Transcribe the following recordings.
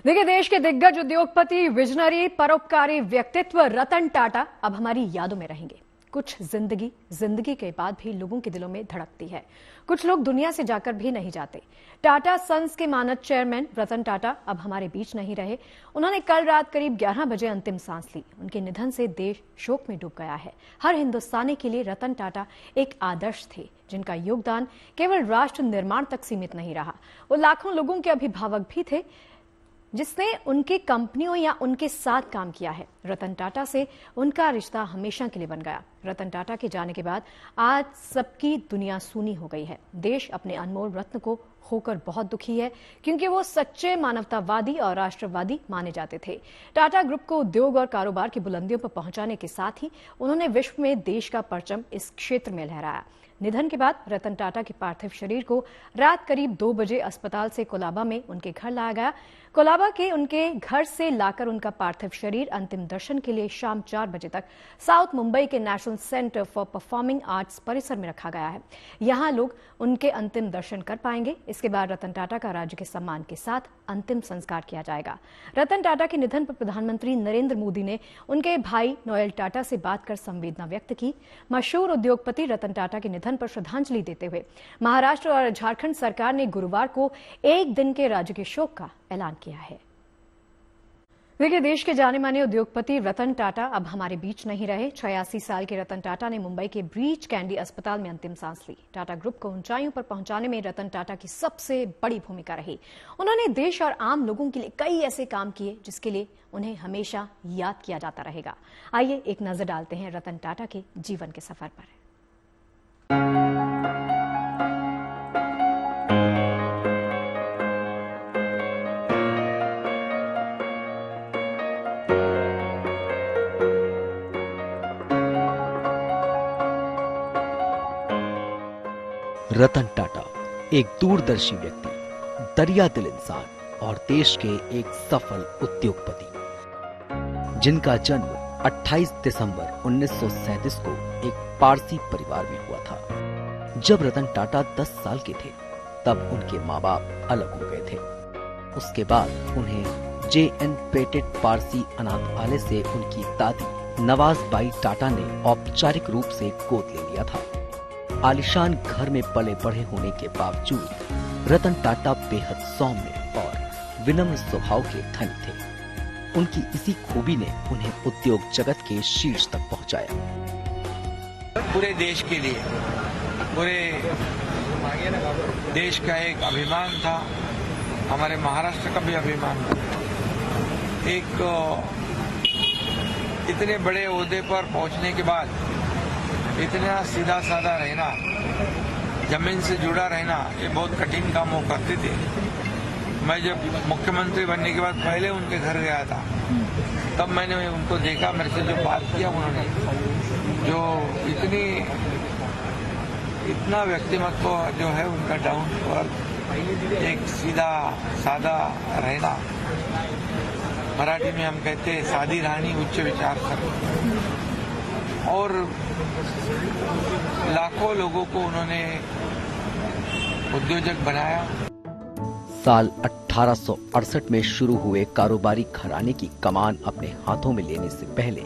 देखिए, देश के दिग्गज उद्योगपति, विजनरी, परोपकारी व्यक्तित्व रतन टाटा अब हमारी यादों में रहेंगे। कुछ जिंदगी के बाद भी लोगों के दिलों में धड़कती है। कुछ लोग दुनिया से जाकर भी नहीं जाते। टाटा सन्स के मानद चेयरमैन रतन टाटा अब हमारे बीच नहीं रहे। उन्होंने कल रात करीब 11 बजे अंतिम सांस ली। उनके निधन से देश शोक में डूब गया है। हर हिंदुस्तानी के लिए रतन टाटा एक आदर्श थे, जिनका योगदान केवल राष्ट्र निर्माण तक सीमित नहीं रहा। वो लाखों लोगों के अभिभावक भी थे जिसने उनके कंपनियों या उनके साथ काम किया है। रतन टाटा से उनका रिश्ता हमेशा के लिए बन गया। रतन टाटा के जाने के बाद आज सबकी दुनिया सूनी हो गई है। देश अपने अनमोल रत्न को खोकर बहुत दुखी है, क्योंकि वो सच्चे मानवतावादी और राष्ट्रवादी माने जाते थे। टाटा ग्रुप को उद्योग और कारोबार की बुलंदियों पर पहुंचाने के साथ ही उन्होंने विश्व में देश का परचम इस क्षेत्र में लहराया। निधन के बाद रतन टाटा के पार्थिव शरीर को रात करीब 2 बजे अस्पताल से कोलाबा में उनके घर लाया गया। कोलाबा के उनके घर से लाकर उनका पार्थिव शरीर अंतिम दर्शन के लिए शाम 4 बजे तक साउथ मुंबई के national centre for performing arts परिसर में रखा गया है। यहां लोग उनके अंतिम दर्शन कर पाएंगे। इसके बाद रतन टाटा का राज्य के सम्मान के साथ अंतिम संस्कार किया जाएगा। रतन टाटा के निधन पर प्रधानमंत्री नरेंद्र मोदी ने उनके भाई नोएल टाटा से बात कर संवेदना व्यक्त की। मशहूर उद्योगपति रतन टाटा के निधन पर श्रद्धांजलि देते हुए महाराष्ट्र और झारखंड सरकार ने गुरुवार को एक दिन के राज्य के शोक का ऐलान किया है। देखिए, देश के जाने माने उद्योगपति रतन टाटा अब हमारे बीच नहीं रहे। 86 साल के रतन टाटा ने मुंबई के ब्रीच कैंडी अस्पताल में अंतिम सांस ली। टाटा ग्रुप को ऊंचाइयों पर पहुंचाने में रतन टाटा की सबसे बड़ी भूमिका रही। उन्होंने देश और आम लोगों के लिए कई ऐसे काम किए जिसके लिए उन्हें हमेशा याद किया जाता रहेगा। आइए एक नजर डालते हैं रतन टाटा के जीवन के सफर पर। रतन टाटा एक दूरदर्शी व्यक्ति, दरिया दिल इंसान और देश के एक सफल उद्योगपति, जिनका जन्म 28 दिसंबर 1937 को एक पारसी परिवार में हुआ था। जब रतन टाटा 10 साल के थे तब उनके माँ बाप अलग हो गए थे। उसके बाद उन्हें J.N. पेटेट पारसी अनाथालय से उनकी दादी नवाज बाई टाटा ने औपचारिक रूप से गोद ले लिया था। आलिशान घर में पले बढ़े होने के बावजूद रतन टाटा बेहद सौम्य और विनम्र स्वभाव के धनी थे। उनकी इसी खूबी ने उन्हें उद्योग जगत के शीर्ष तक पहुंचाया। पूरे देश के लिए, पूरे देश का एक अभिमान था, हमारे महाराष्ट्र का भी अभिमान था। एक इतने बड़े ओहदे पर पहुंचने के बाद इतना सीधा साधा रहना, जमीन से जुड़ा रहना, ये बहुत कठिन काम वो करते थे। मैं जब मुख्यमंत्री बनने के बाद पहले उनके घर गया था, तब मैंने उनको देखा। मेरे से जो बात किया उन्होंने, जो इतना व्यक्तिमत्व जो है उनका, डाउन टू अर्थ, एक सीधा साधा रहना। मराठी में हम कहते हैं सादी रानी उच्च विचार कर, और लाखों लोगों को उन्होंने उद्योजक बनाया। साल 1868 में शुरू हुए कारोबारी घराने की कमान अपने हाथों में लेने से पहले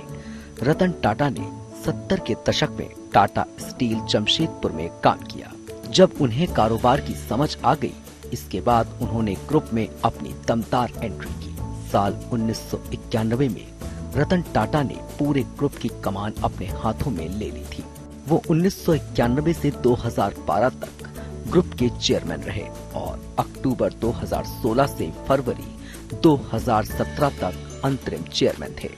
रतन टाटा ने 70 के दशक में टाटा स्टील जमशेदपुर में काम किया। जब उन्हें कारोबार की समझ आ गई, इसके बाद उन्होंने ग्रुप में अपनी दमदार एंट्री की। साल 1991 में रतन टाटा ने पूरे ग्रुप की कमान अपने हाथों में ले ली थी। वो 1991 से 2012 तक ग्रुप के चेयरमैन रहे और अक्टूबर 2016 से फरवरी 2017 तक अंतरिम चेयरमैन थे।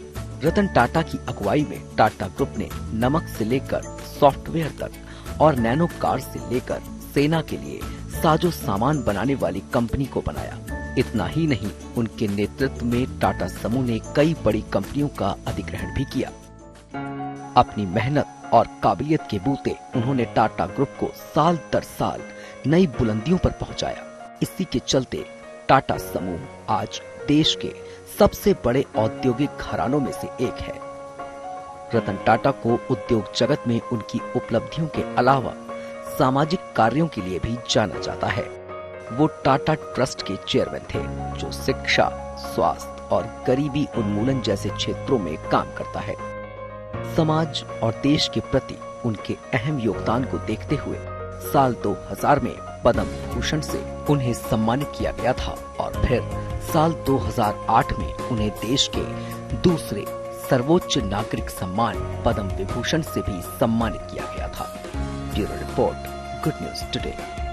रतन टाटा की अगुवाई में टाटा ग्रुप ने नमक से लेकर सॉफ्टवेयर तक और नैनो कार से लेकर सेना के लिए साजो सामान बनाने वाली कंपनी को बनाया। इतना ही नहीं, उनके नेतृत्व में टाटा समूह ने कई बड़ी कंपनियों का अधिग्रहण भी किया। अपनी मेहनत और काबिलियत के बूते उन्होंने टाटा ग्रुप को साल दर साल नई बुलंदियों पर पहुंचाया। इसी के चलते टाटा समूह आज देश के सबसे बड़े औद्योगिक घरानों में से एक है। रतन टाटा को उद्योग जगत में उनकी उपलब्धियों के अलावा सामाजिक कार्यों के लिए भी जाना जाता है। वो टाटा ट्रस्ट के चेयरमैन थे, जो शिक्षा, स्वास्थ्य और गरीबी उन्मूलन जैसे क्षेत्रों में काम करता है। समाज और देश के प्रति उनके अहम योगदान को देखते हुए साल 2000 में पद्म विभूषण से उन्हें सम्मानित किया गया था और फिर साल 2008 में उन्हें देश के दूसरे सर्वोच्च नागरिक सम्मान पद्म विभूषण से भी सम्मानित किया गया था। Bureau report, good news today.